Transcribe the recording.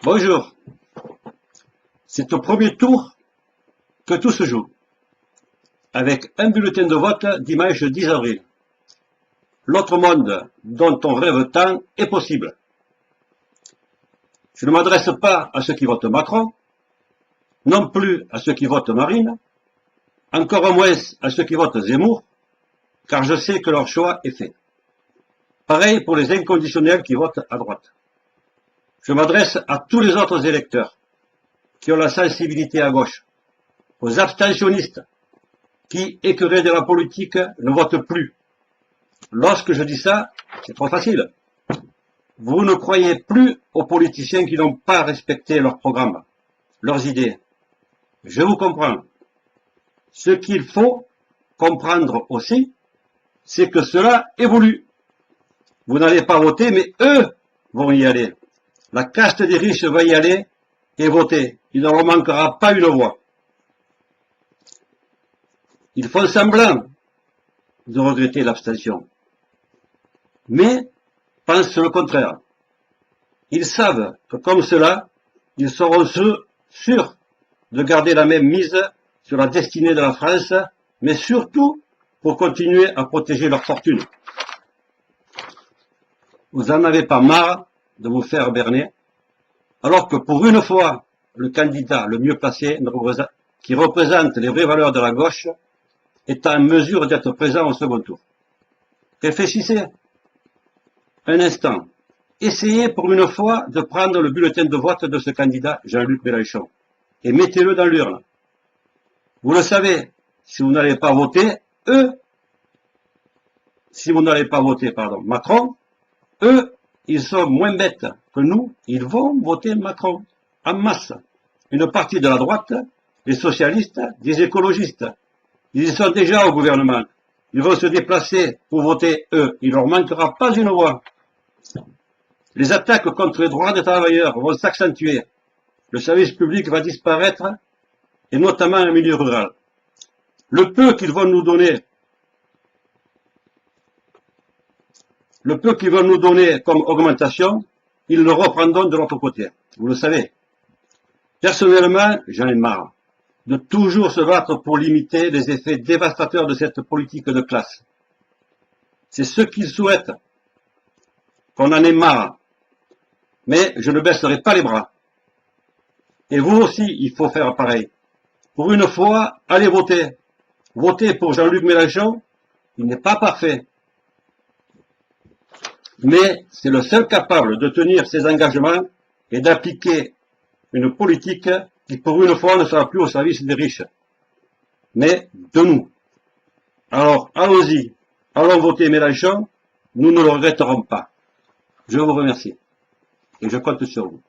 Bonjour. C'est au premier tour que tout se joue, avec un bulletin de vote dimanche 10 avril. L'autre monde dont on rêve tant est possible. Je ne m'adresse pas à ceux qui votent Macron, non plus à ceux qui votent Marine, encore moins à ceux qui votent Zemmour, car je sais que leur choix est fait. Pareil pour les inconditionnels qui votent à droite. Je m'adresse à tous les autres électeurs qui ont la sensibilité à gauche, aux abstentionnistes qui, écœurés de la politique, ne votent plus. Lorsque je dis ça, c'est trop facile. Vous ne croyez plus aux politiciens qui n'ont pas respecté leur programme, leurs idées. Je vous comprends. Ce qu'il faut comprendre aussi, c'est que cela évolue. Vous n'allez pas voter, mais eux vont y aller. La caste des riches va y aller et voter. Il ne leur manquera pas une voix. Ils font semblant de regretter l'abstention, mais pensent le contraire. Ils savent que comme cela, ils seront sûrs de garder la même mise sur la destinée de la France, mais surtout pour continuer à protéger leur fortune. Vous n'en avez pas marre de vous faire berner, alors que pour une fois, le candidat le mieux placé, qui représente les vraies valeurs de la gauche, est en mesure d'être présent au second tour. Réfléchissez un instant. Essayez pour une fois de prendre le bulletin de vote de ce candidat, Jean-Luc Mélenchon, et mettez-le dans l'urne. Vous le savez, si vous n'allez pas voter, Macron, eux, ils sont moins bêtes que nous, ils vont voter Macron, en masse. Une partie de la droite, les socialistes, des écologistes, ils y sont déjà au gouvernement. Ils vont se déplacer pour voter eux. Il ne leur manquera pas une voix. Les attaques contre les droits des travailleurs vont s'accentuer. Le service public va disparaître, et notamment en milieu rural. Le peu qu'ils vont nous donner comme augmentation, ils le reprendront de l'autre côté. Vous le savez. Personnellement, j'en ai marre de toujours se battre pour limiter les effets dévastateurs de cette politique de classe. C'est ce qu'ils souhaitent, qu'on en ait marre. Mais je ne baisserai pas les bras. Et vous aussi, il faut faire pareil. Pour une fois, allez voter. Votez pour Jean-Luc Mélenchon, il n'est pas parfait. Mais c'est le seul capable de tenir ses engagements et d'appliquer une politique qui pour une fois ne sera plus au service des riches, mais de nous. Alors allons-y, allons voter Mélenchon, nous ne le regretterons pas. Je vous remercie et je compte sur vous.